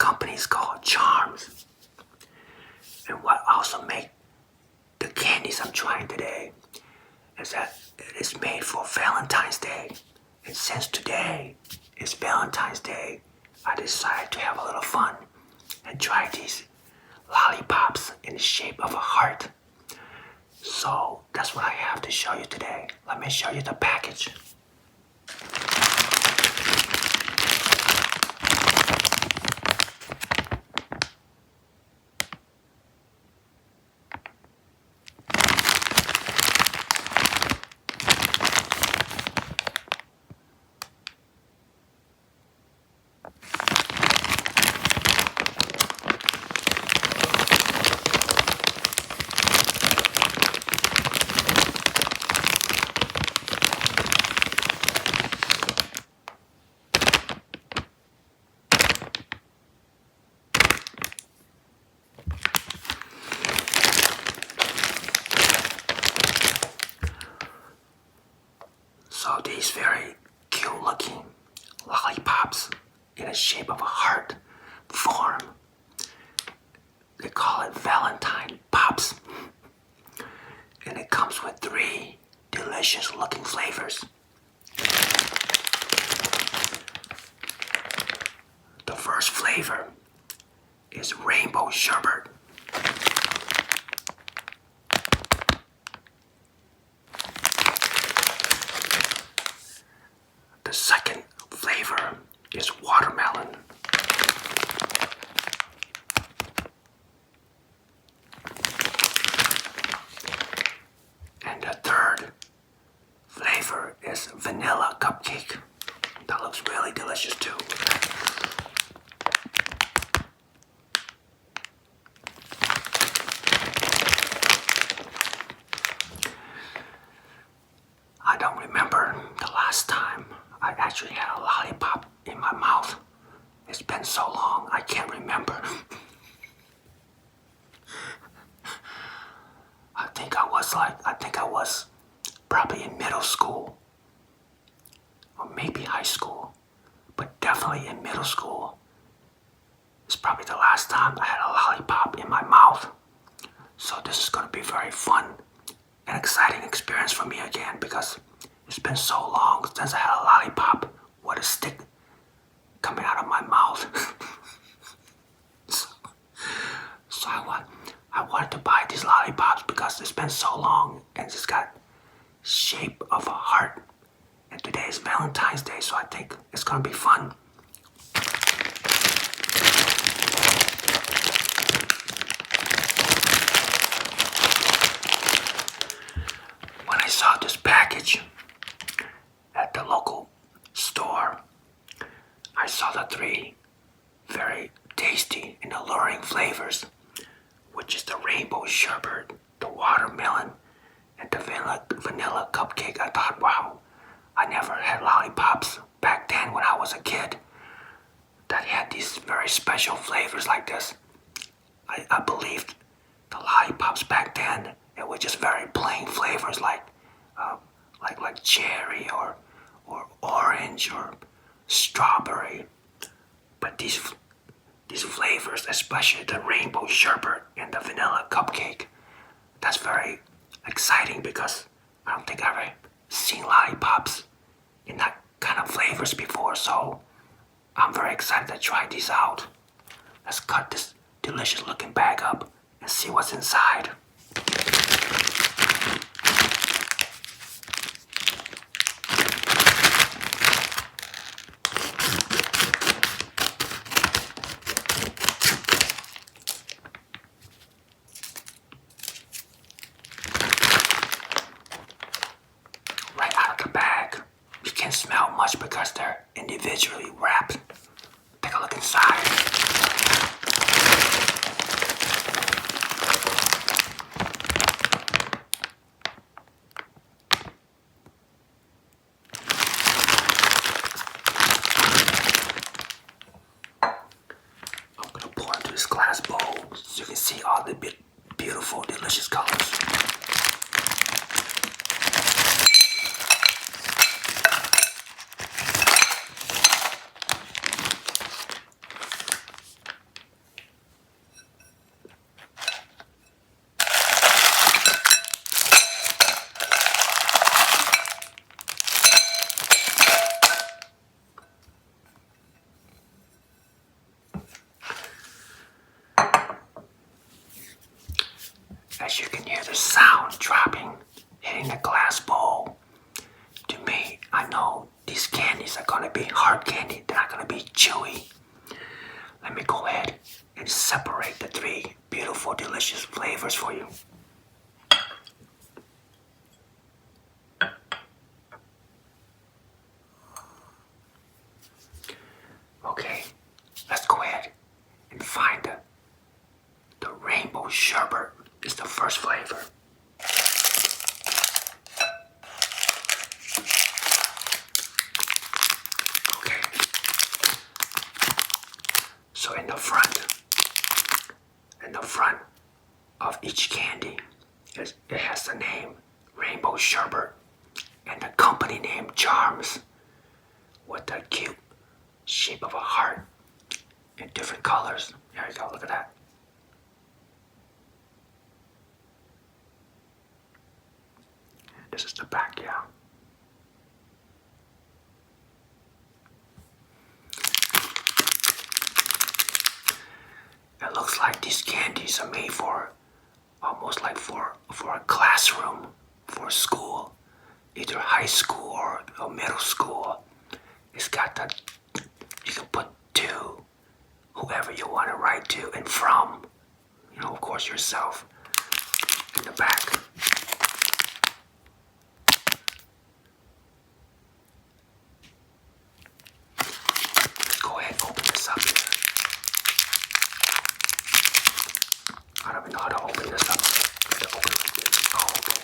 company is called Charms. And what also make the candies I'm trying today is that it is made for Valentine's Day. And since today is Valentine's Day, I decided to have a little fun and try these lollipops in the shape of a heart. So that's what I have to show you today. Let me show you the package. So these very cute looking lollipops in the shape of a heart form. They call it Valentine Pops. And it comes with 3 delicious looking flavors. The first flavor is rainbow sherbet. The second flavor is watermelon. And the third flavor is vanilla cupcake. That looks really delicious too. I don't remember the last time I actually had a lollipop in my mouth. It's been so long, I can't remember. I think I was probably in middle school. Or maybe high school. But definitely in middle school. It's probably the last time I had a lollipop in my mouth. So this is going to be very fun and exciting experience for me again because it's been so long since I had a lollipop with a stick coming out of my mouth. so I wanted to buy these lollipops because it's been so long and it's got shape of a heart. And today is Valentine's Day, so I think it's gonna be fun. When I saw this package at the local store, I saw the 3 very tasty and alluring flavors, which is the rainbow sherbet, the watermelon, and the vanilla cupcake. I thought, wow, I never had lollipops back then when I was a kid that had these very special flavors like this. I believed the lollipops back then, it was just very plain flavors like cherry or orange or strawberry. But these flavors, especially the rainbow sherbet and the vanilla cupcake, that's very exciting because I don't think I've ever seen lollipops in that kind of flavors before, so I'm very excited to try these out. Let's cut this delicious looking bag up and see what's inside. Right out of the bag, you can't smell much because they're individually wrapped. Take a look inside. I'm gonna pour into this glass bowl so you can see all the beautiful, delicious colors. flavors for you. Okay, let's go ahead and find the rainbow sherbet. Is the first flavor. Okay. So in the front of each candy, it has the name Rainbow Sherbet and the company name Charms with the cute shape of a heart in different colors. There you go, look at that. This is the back, yeah. It looks like these candies are made for almost like for a classroom, for school, either high school or middle school. It's got the, you can put to whoever you want to write to and from, you know, of course yourself in the back. Let's go ahead and open this up here. I don't even know how to open this up. I have to open it like this. Oh, okay.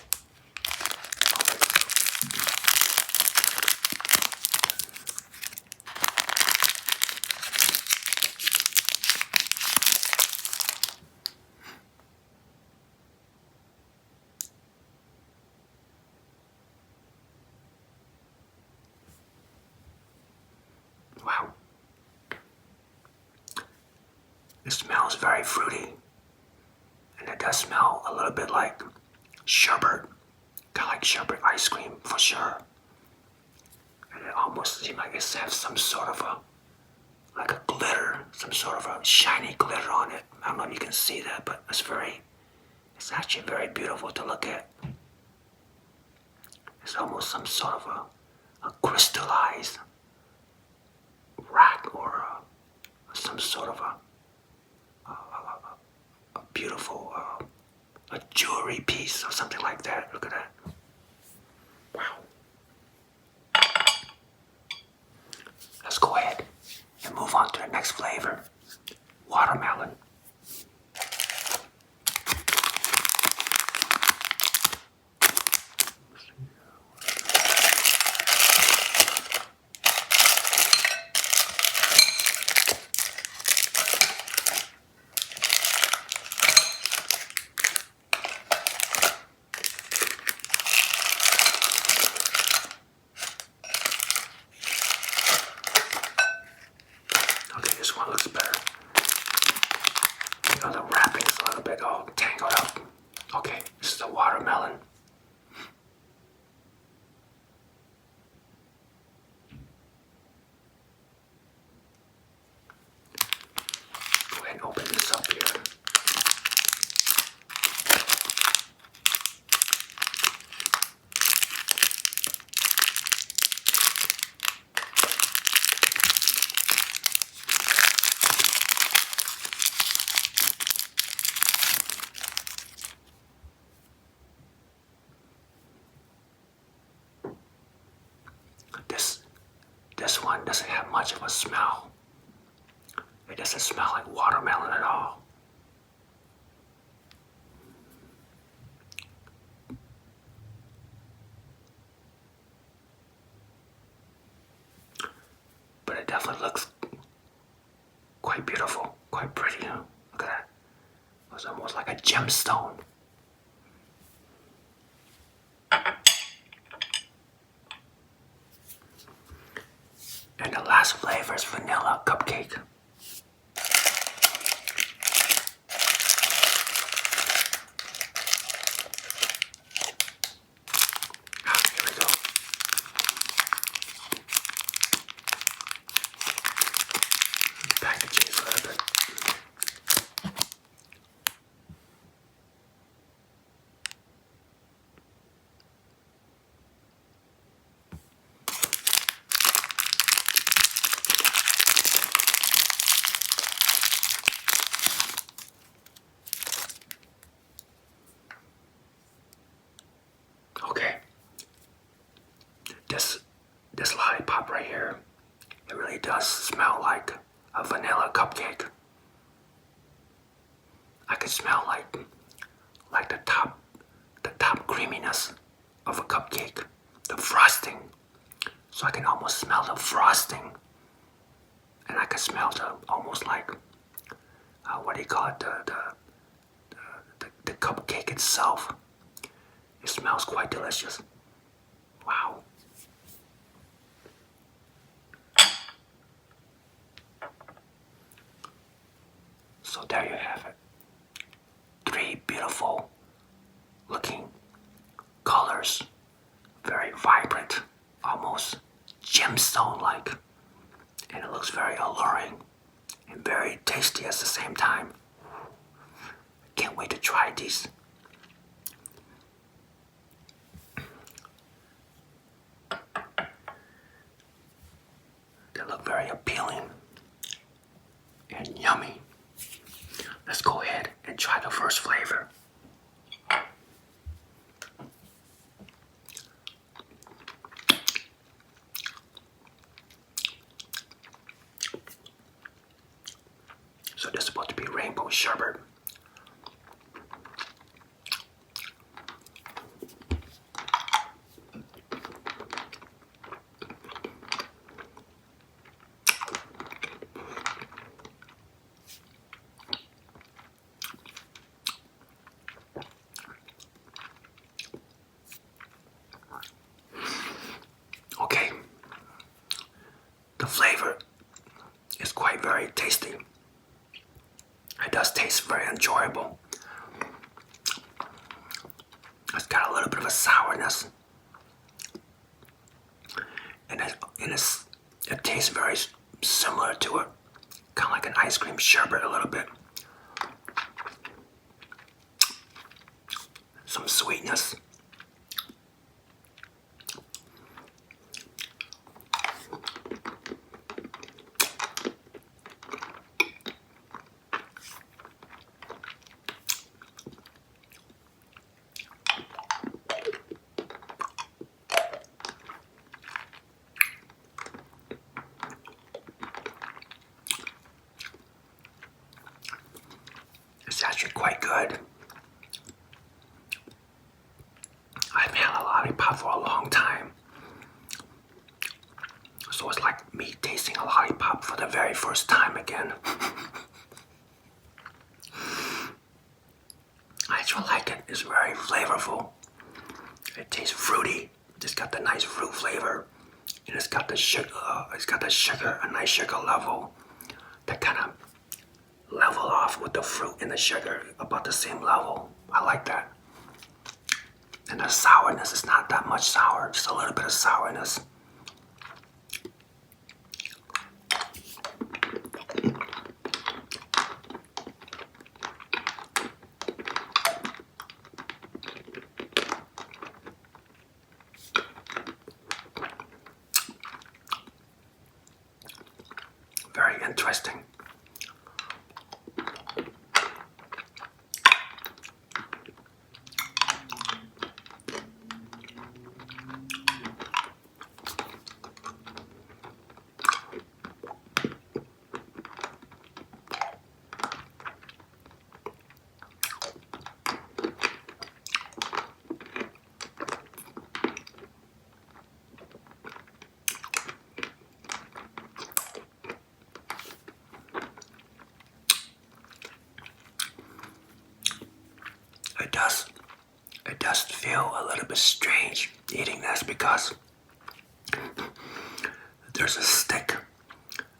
Wow. It smells very fruity. And it does smell a little bit like sherbet. Kind of like sherbet ice cream for sure. And it almost seems like it has some sort of like a glitter, some sort of a shiny glitter on it. I don't know if you can see that, but it's actually very beautiful to look at. It's almost some sort of a crystallized rock or some sort of a beautiful a jewelry piece or something like that. Look at that. Wow. Let's go ahead and move on to the next flavor. Watermelon. Okay, this one looks better. You know, the wrapping is a little bit all tangled up. Okay, this is the watermelon. Go ahead and open this up here. This one doesn't have much of a smell. It doesn't smell like watermelon at all. But it definitely looks quite beautiful, quite pretty, huh? Look at that. It's almost like a gemstone. And the last flavor is vanilla cupcake. Here we go. Packaging is a little bit. a vanilla cupcake. I can smell like the top creaminess of a cupcake, the frosting. So I can almost smell the frosting, and I can smell the almost like what do you call it? The cupcake itself. It smells quite delicious. Wow. So there you have it. 3 beautiful looking colors. Very vibrant, almost gemstone-like. And it looks very alluring and very tasty at the same time. Can't wait to try these. They look very appealing and yummy. Let's go ahead and try the first flavor. So this is supposed to be rainbow sherbet. Okay, the flavor is quite very tasty. It does taste very enjoyable. It's got a little bit of a sourness, and it tastes very similar to it, kind of like an ice cream sherbet a little bit. Some sweetness. It's actually quite good. I haven't had a lollipop for a long time. So it's like me tasting a lollipop for the very first time again. I actually like it. It's very flavorful. It tastes fruity. It's got the nice fruit flavor. And it's got the sugar, a nice sugar level that kind of level off with the fruit and the sugar about the same level. I like that. And the sourness is not that much sour, just a little bit of sourness. Very interesting. It does feel a little bit strange eating this because there's a stick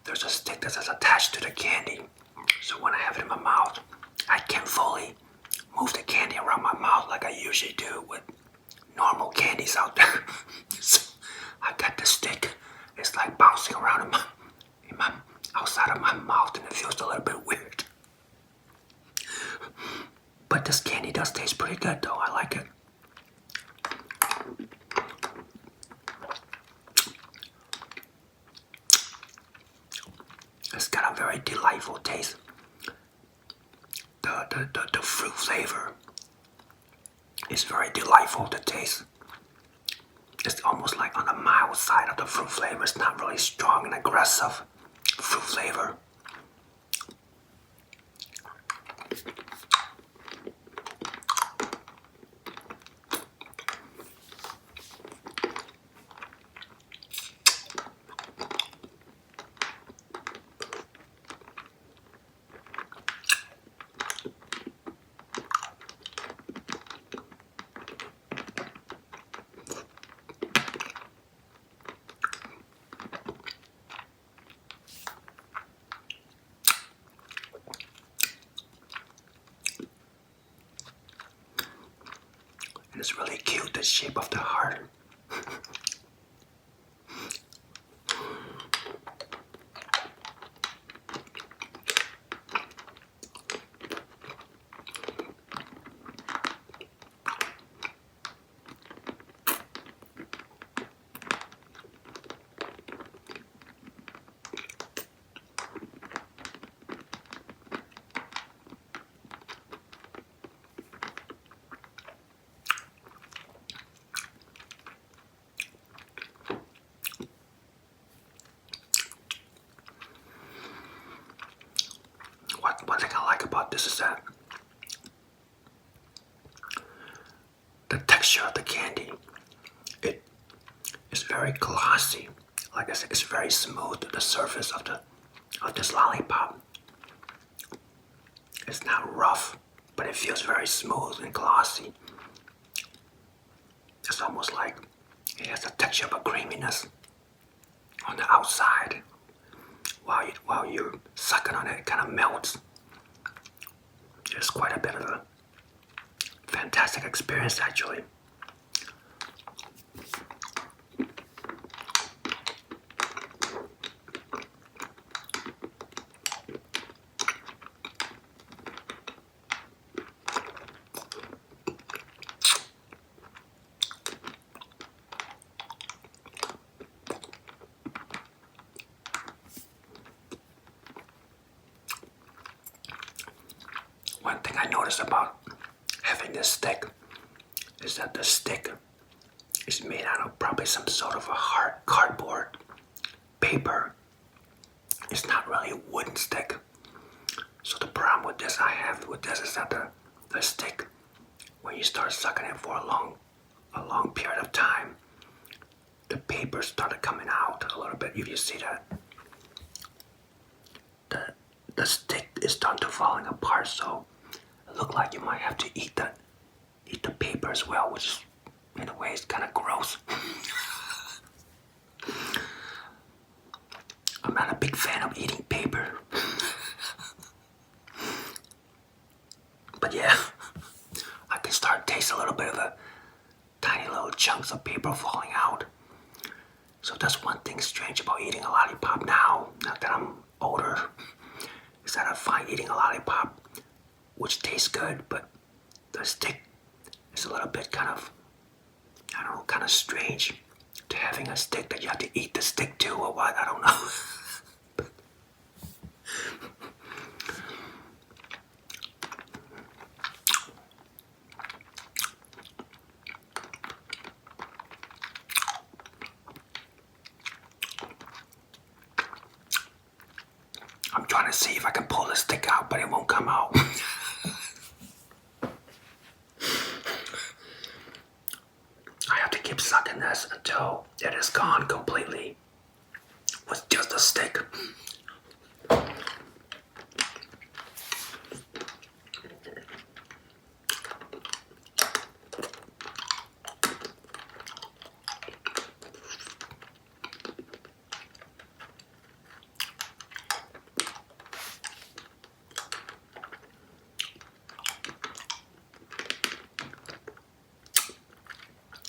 that's attached to the candy. So when I have it in my mouth, I can't fully move the candy around my mouth like I usually do with normal candies out there. So I got the stick. It's like bouncing around in my outside of my mouth, and it feels a little bit weird. But this candy does taste pretty good though. I like it. It's got a very delightful taste. The fruit flavor is very delightful to taste. It's almost like on the mild side of the fruit flavor. It's not really strong and aggressive fruit flavor. it's really cute, the shape of the heart. One thing I like about this is that the texture of the candy, it is very glossy. Like I said, it's very smooth. The surface of this lollipop, it's not rough, but it feels very smooth and glossy. It's almost like it has the texture of a creaminess on the outside. While you're sucking on it, it kind of melts. It's quite a bit of a fantastic experience, actually. One thing I noticed about having this stick is that the stick is made out of probably some sort of a hard cardboard paper. It's not really a wooden stick. So the problem with this I have with this is that the stick, when you start sucking it for a long period of time, the paper started coming out a little bit. If you see that, the stick is starting to falling apart. So it looked like you might have to eat the paper as well, which is, in a way, is kind of gross. I'm not a big fan of eating paper. But yeah, I can start tasting a little bit of the tiny little chunks of paper falling out. So that's one thing strange about eating a lollipop now that I'm older, is that I find eating a lollipop, which tastes good, but the stick is a little bit kind of, I don't know, kind of strange to having a stick that you have to eat the stick to or what, I don't know. I'm trying to see if I can pull the stick out, but it won't come out. I have to keep sucking this until it is gone completely with just a stick.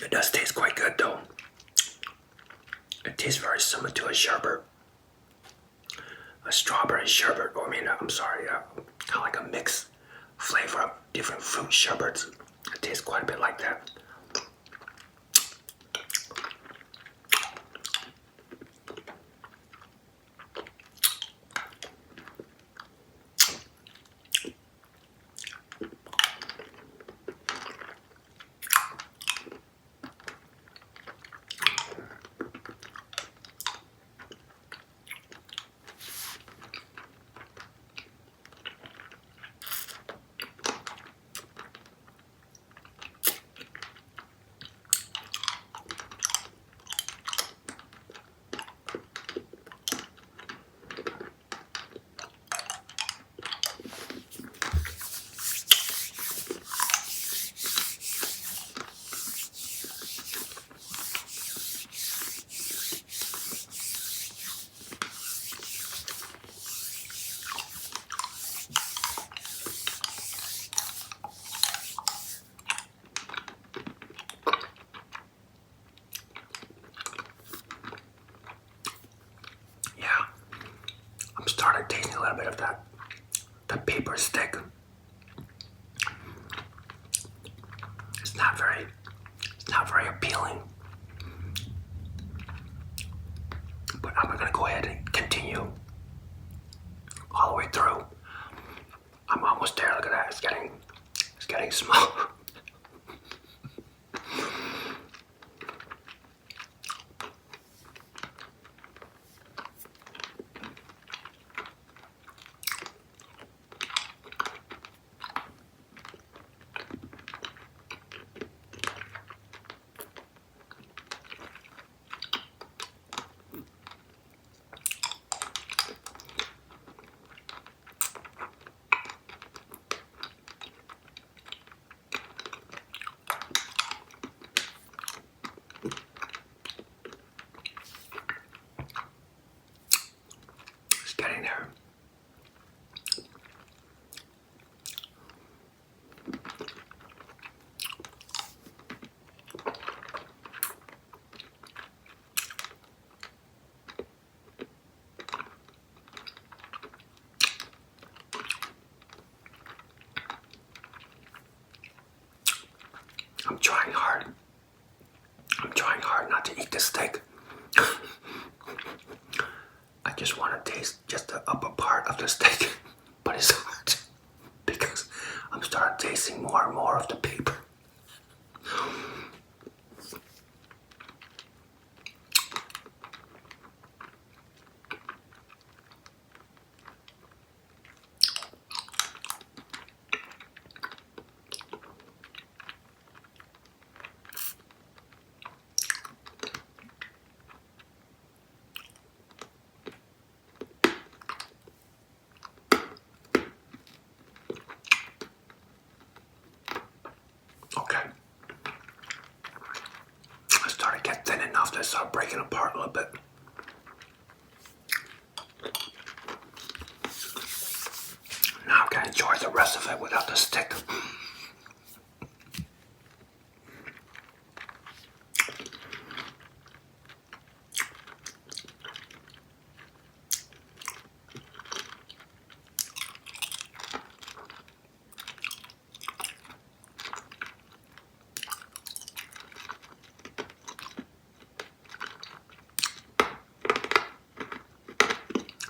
It does taste quite good though. It tastes very similar to a sherbet. A strawberry sherbet, kind of like a mixed flavor of different fruit sherbets. It tastes quite a bit like that. the paper stick. It's not very appealing. But I'm gonna go ahead and continue all the way through. I'm almost there. Look at that. It's getting small. It's getting there. I'm trying hard. I'm trying hard not to eat the steak. I just want to taste just the upper part of the steak, but it's hard because I'm starting tasting more and more of the paper. Okay. I started to get thin enough that I started breaking apart a little bit. Now I'm gonna enjoy the rest of it without the stick.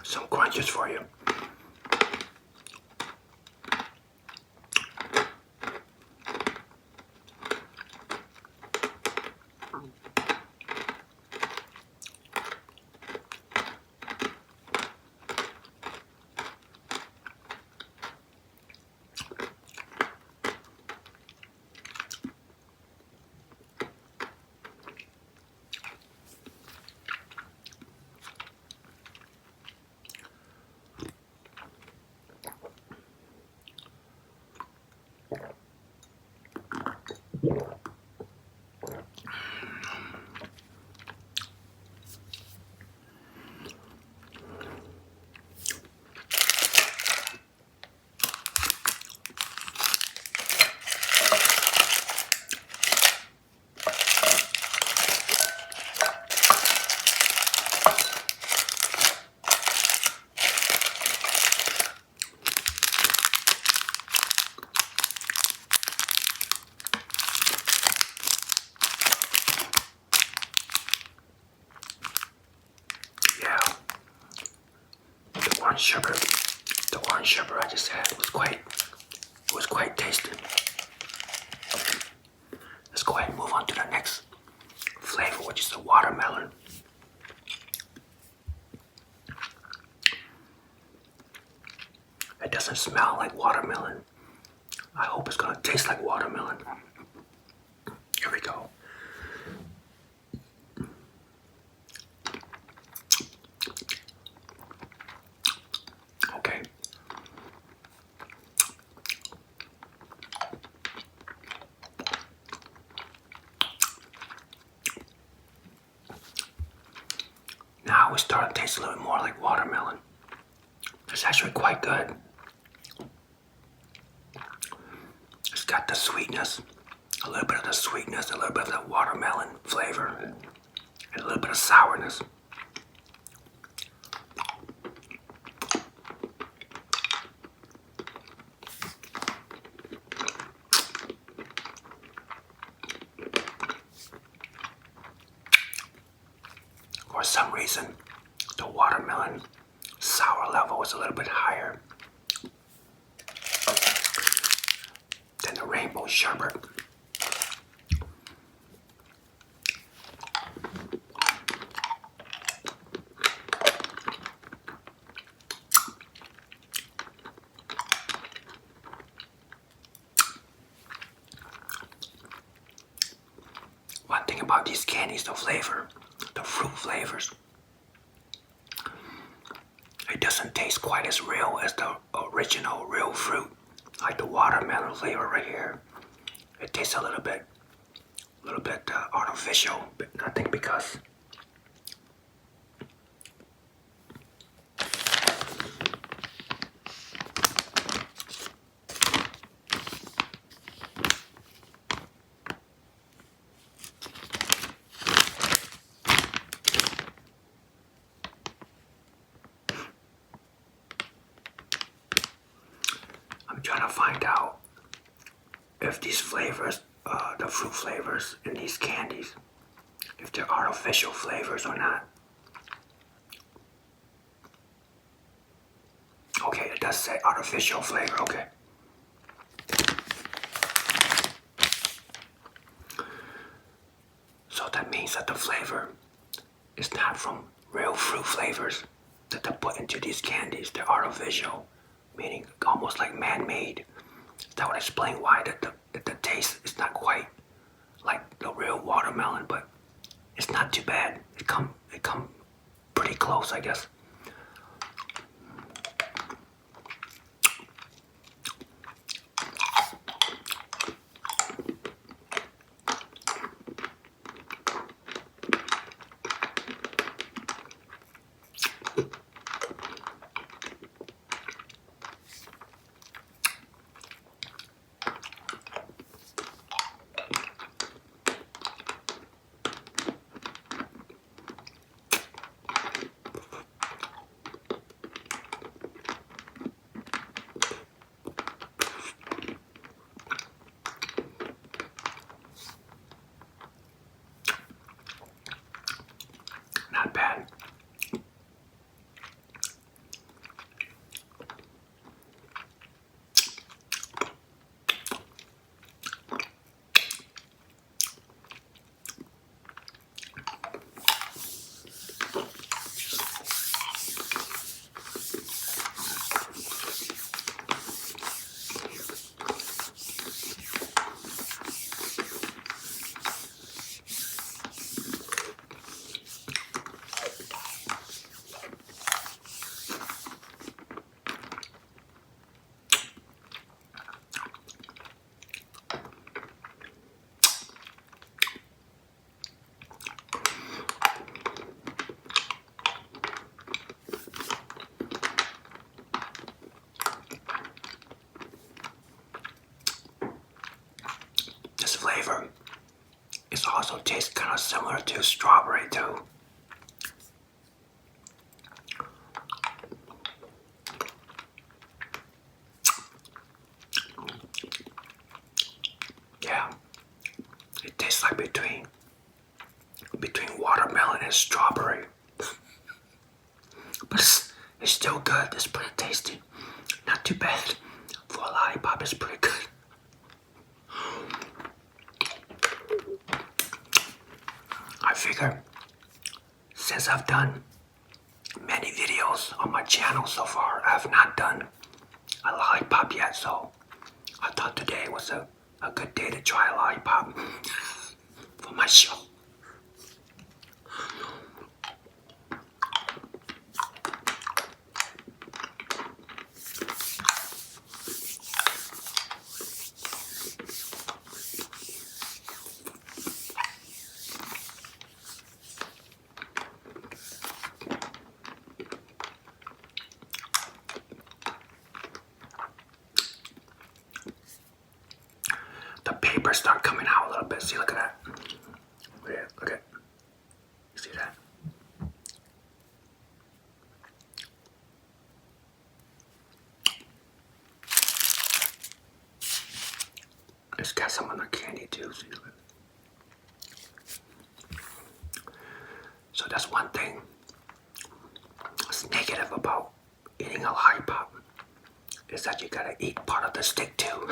Some crunches for you. The orange sherbet I just had was quite tasty. Let's go ahead and move on to the next flavor, which is the watermelon. It doesn't smell like watermelon. I hope it's gonna taste like watermelon. Here we go. Okay. Now it's starting to taste a little bit more like watermelon. It's actually quite good. It's got the sweetness, a little bit of the sweetness, a little bit of the watermelon flavor, and a little bit of sourness. reason, the watermelon sour level is a little bit higher than the rainbow sherbet. One thing about these candies, the flavor, the fruit flavors, it doesn't taste quite as real as the original real fruit. Like the watermelon flavor right here, it tastes a little bit artificial. But I think because I'm trying to find out if these flavors, the fruit flavors in these candies, if they're artificial flavors or not. Okay, it does say artificial flavor, okay. So that means that the flavor is not from real fruit flavors that they put into these candies. They're artificial, meaning almost like man-made. That would explain why the taste is not quite like the real watermelon, but it's not too bad. It come pretty close, I guess. Not bad. This flavor is also tastes kind of similar to strawberry too. Yeah, it tastes like between watermelon and strawberry. But it's still good. It's pretty tasty. Not too bad. For a lollipop, it's pretty good. I figure since I've done many videos on my channel so far, I have not done a lollipop yet, so I thought today was a good day to try a lollipop for my show. The papers start coming out a little bit. See, look at that. Look at. You see that? It's got some on the candy too. See, look at. So that's one thing negative about eating a lollipop is that you gotta eat part of the stick too.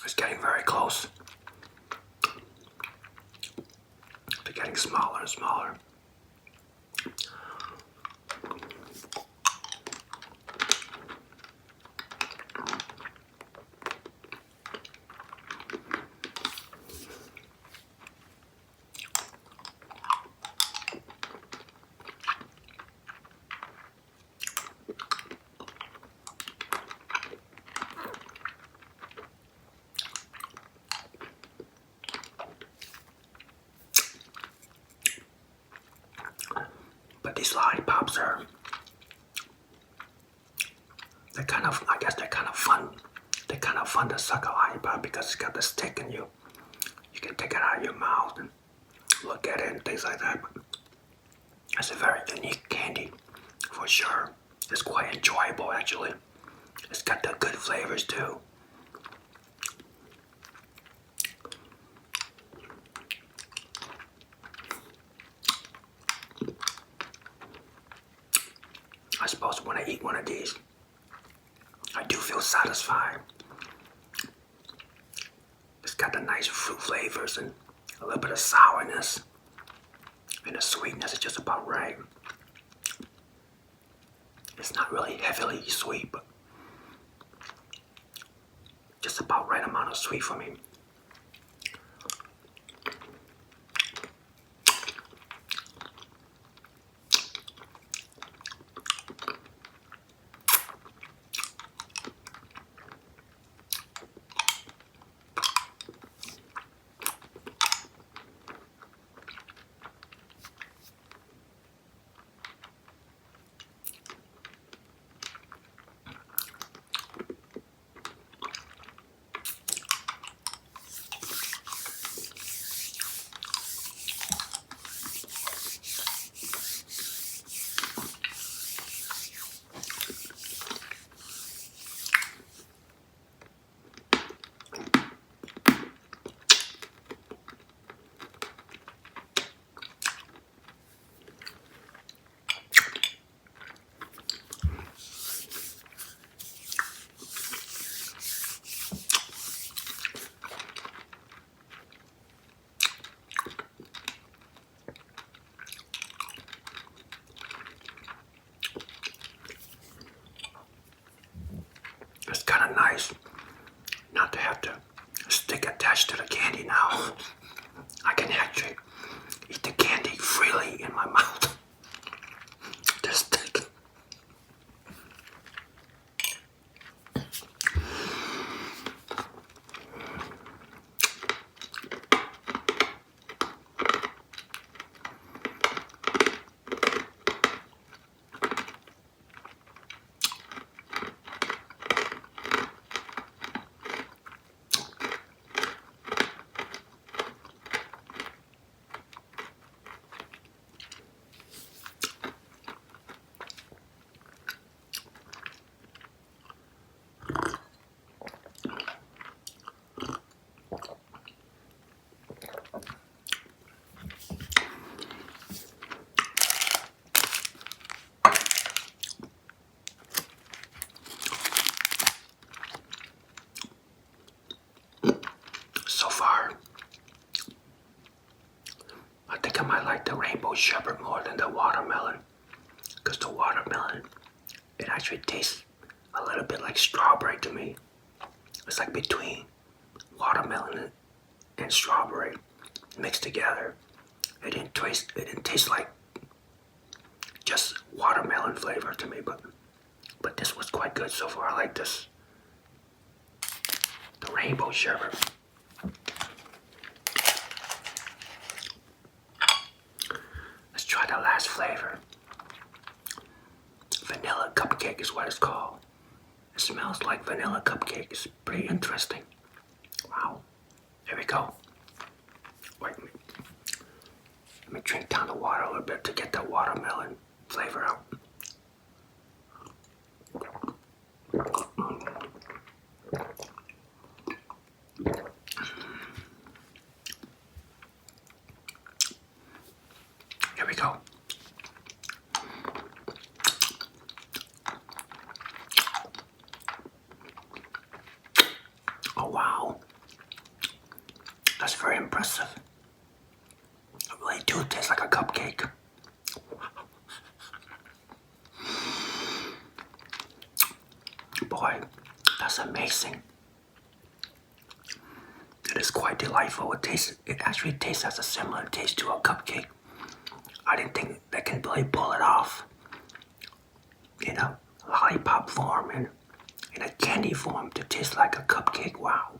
It's getting very close. They're getting smaller and smaller. But these lollipops they're kind of, I guess they're kind of fun. They're kind of fun to suck a lollipop because it's got the stick in you. You can take it out of your mouth and look at it and things like that. But it's a very unique candy, for sure. It's quite enjoyable, actually. It's got the good flavors, too. I suppose when I eat one of these, I do feel satisfied. It's got the nice fruit flavors and a little bit of sourness. And the sweetness is just about right. It's not really heavily sweet, but just about right amount of sweet for me. come I like the rainbow sherbet more than the watermelon. Because the watermelon, it actually tastes a little bit like strawberry to me. It's like between watermelon and strawberry mixed together. It didn't taste like just watermelon flavor to me, but this was quite good so far. I like this. The rainbow sherbet. Let's try the last flavor. Vanilla cupcake is what it's called. It smells like vanilla cupcake. It's pretty interesting. Wow. Here we go. Wait a minute. Let me drink down the water a little bit to get the watermelon flavor out. Here we go. Oh wow. That's very impressive. It really do taste like a cupcake. Boy, that's amazing. It is quite delightful. It actually tastes as a similar taste to a cupcake. I didn't think they can really pull it off in a lollipop form and in a candy form to taste like a cupcake. Wow.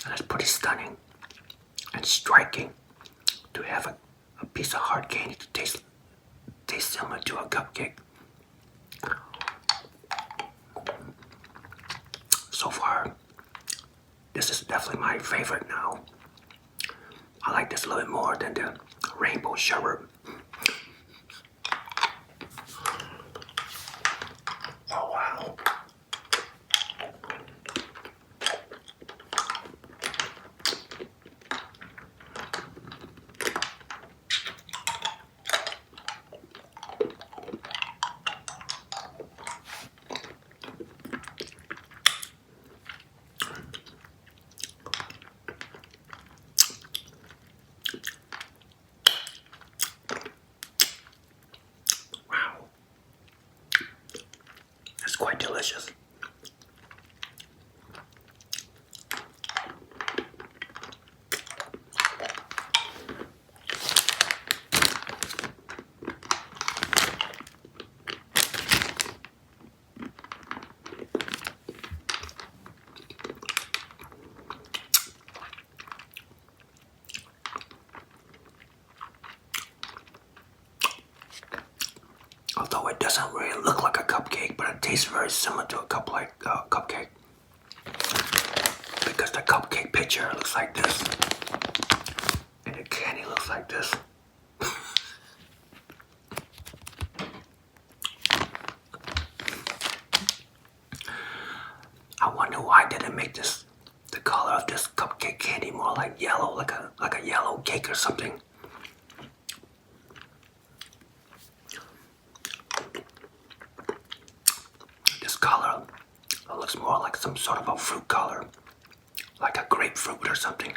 That's pretty stunning and striking to have a piece of hard candy to taste similar to a cupcake. So far, this is definitely my favorite now. I like this a little bit more than the rainbow sherbet. Oh wow. Quite delicious. Although it doesn't really look like a cupcake, but it tastes very similar to a cupcake. Because the cupcake picture looks like this, and the candy looks like this. I wonder why didn't make the color of this cupcake candy more like yellow, like a yellow cake or something. Color looks more like some sort of a fruit color, like a grapefruit or something.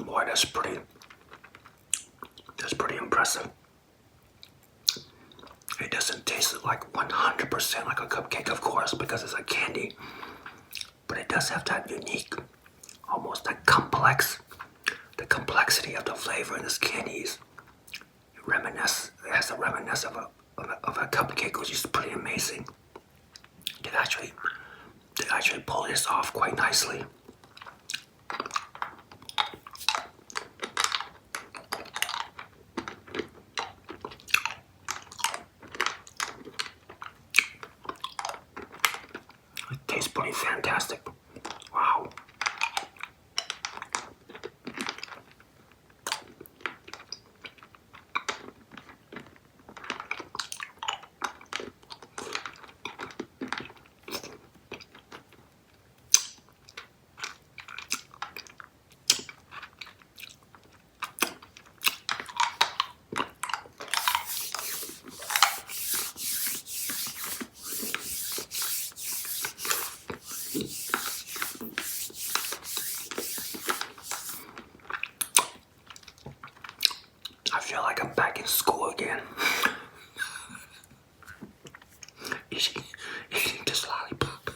Boy, that's pretty impressive. It doesn't taste like 100% like a cupcake, of course, because it's a candy. But it does have that unique, almost the complexity of the flavor in this candies. It has a reminiscence of a cupcake, which is pretty amazing. They actually pull this off quite nicely. feel like I'm back in school again. Eating this lollipop.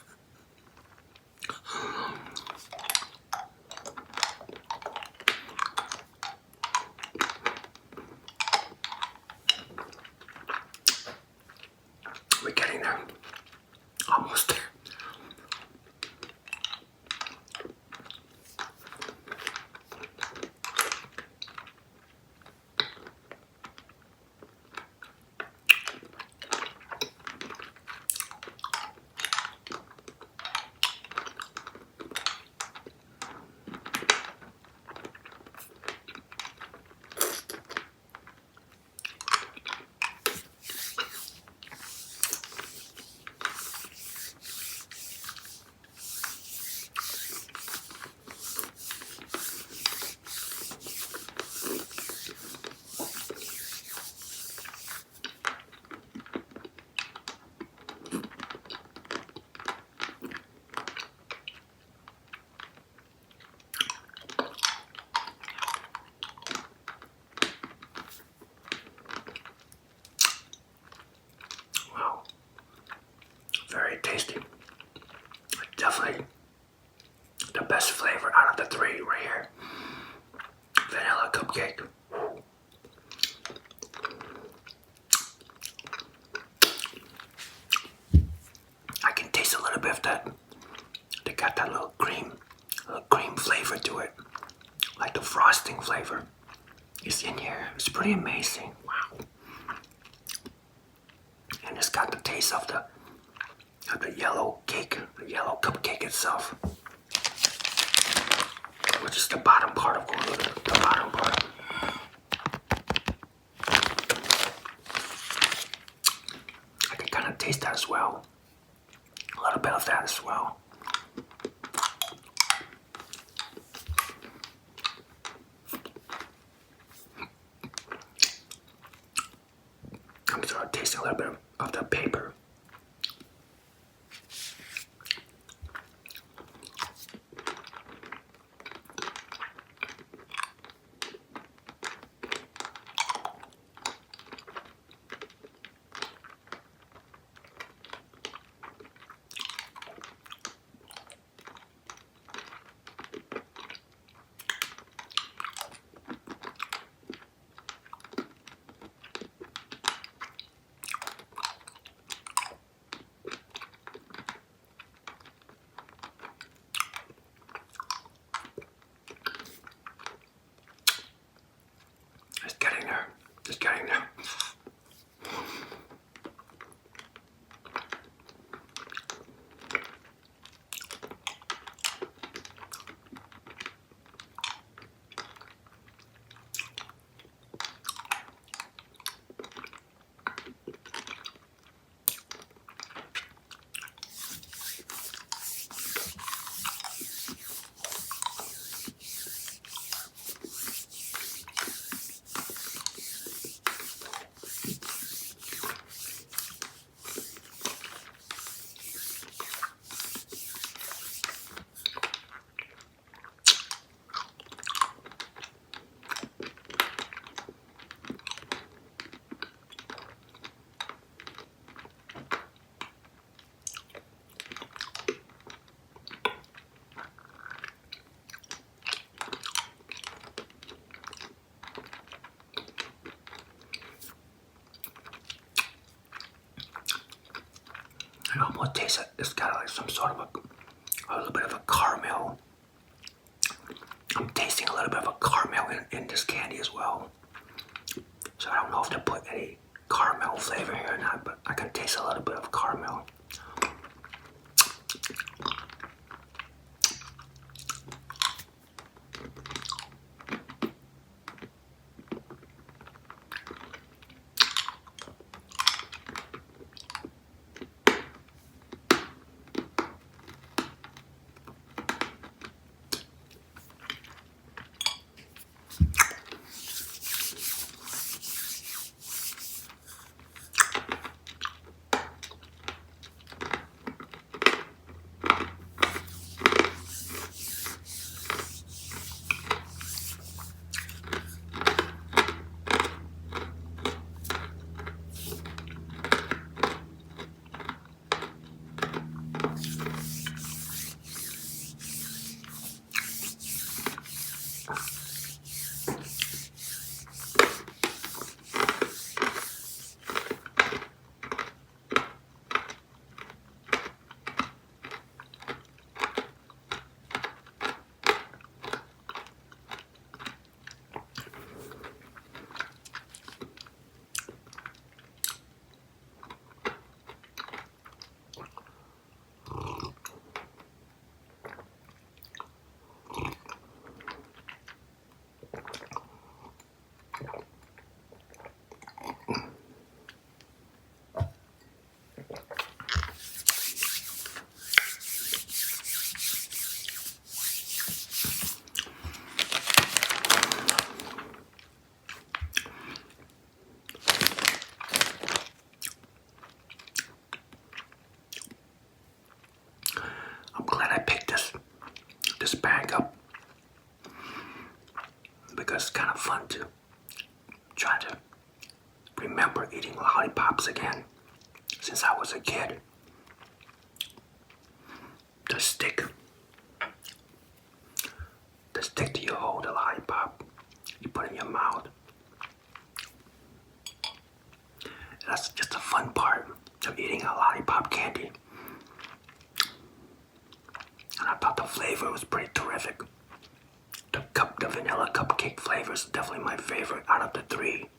We're getting there. Almost there. Wow. Very tasty. Definitely the best flavor out of the three right here. Vanilla cupcake. I can taste a little bit of that. They got that little cream flavor to it. Like the frosting flavor is in here. It's pretty amazing. Wow. And it's got the taste of the yellow cake, the yellow cupcake itself. Which is the bottom part, of course, the bottom part. I can kind of taste that as well. A little bit of that as well. I'm sort of tasting a little bit of the paper. Just getting there. I almost taste it. It's got like some sort of a little bit of a caramel. I'm tasting a little bit of a caramel in this candy as well. So I don't know if they put any caramel flavor here or not, but I can taste a little bit of caramel. I'm glad I picked this bag up because it's kind of fun to try to remember eating lollipops again since I was a kid. The stick that you hold the lollipop, you put in your mouth. That's just a fun part of eating a lollipop candy. And I thought the flavor was pretty terrific. The vanilla cupcake flavor is definitely my favorite out of the three.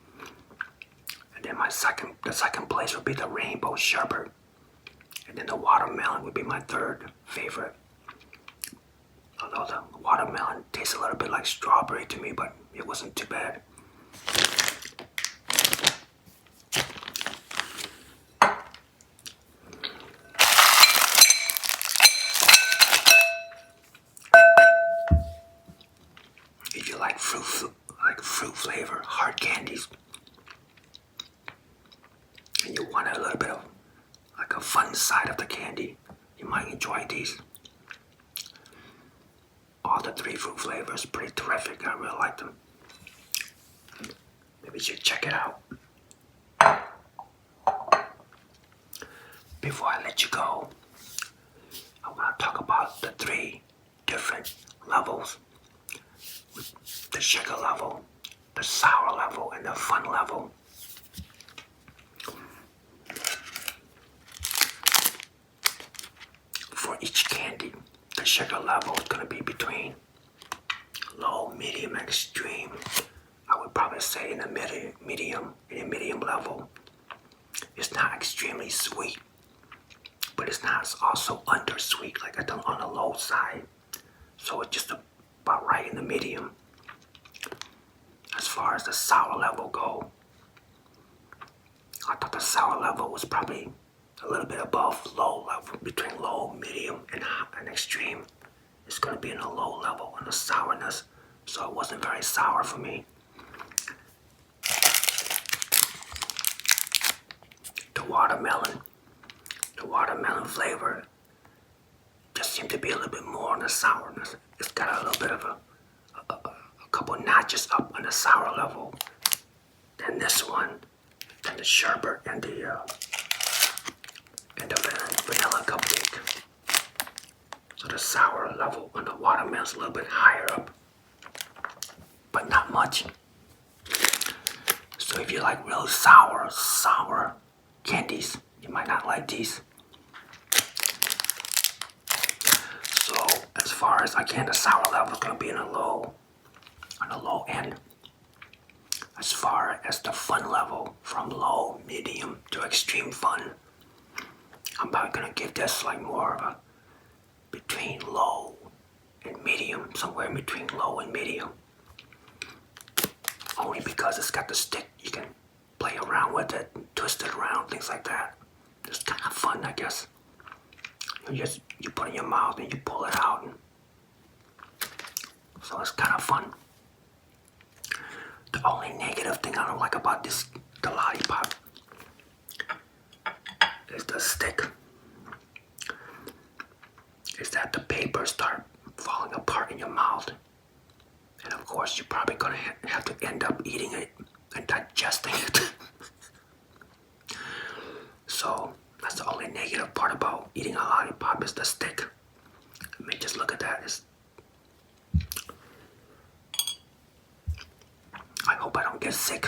And then the second place would be the rainbow sherbet. And then the watermelon would be my third favorite. Although the watermelon tastes a little bit like strawberry to me, but it wasn't too bad. If you like fruit flavor, hard candies, and you want a little bit of like a fun side of the candy, you might enjoy these. All the three fruit flavors, pretty terrific. I really like them. Maybe you should check it out. Before I let you go, I want to talk about the three different levels. The sugar level, the sour level, and the fun level. For each candy, the sugar level is going to be between low, medium, and extreme. I would probably say in the medium level. It's not extremely sweet, but it's not also undersweet, like on the low side. So it's just about right in the medium. As far as the sour level go, I thought the sour level was probably a little bit above low level, between low, medium, and extreme. It's going to be in a low level in the sourness, so it wasn't very sour for me. The watermelon flavor just seemed to be a little bit more on the sourness. It's got a little bit of a couple notches up on the sour level than this one, than the sherbet and the vanilla cupcake. So the sour level on the watermelon is a little bit higher up, but not much. So if you like real sour candies, you might not like these. So as far as the sour level is going to be on the low end. As far as the fun level, from low, medium to extreme fun, I'm probably going to give this like more of a between low and medium, somewhere in between low and medium. Only because it's got the stick, you can play around with it, twist it around, things like that. It's kind of fun, I guess. You put it in your mouth and you pull it out, and so it's kind of fun. The only negative thing I don't like about the lollipop is the stick. Is that the paper start falling apart in your mouth, and of course you're probably gonna have to end up eating it and digesting it. So that's the only negative part about eating a lollipop, is the stick. I mean, just look at that. get sick.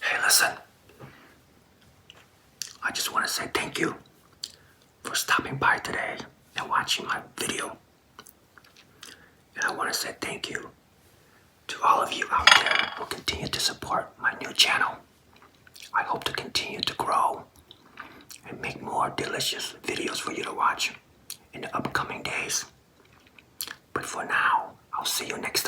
Hey, listen. I just want to say thank you for stopping by today and watching my video. And I want to say thank you to all of you out there who continue to support my new channel. I hope to continue to grow and make more delicious videos for you to watch in the upcoming days. But for now, I'll see you next time.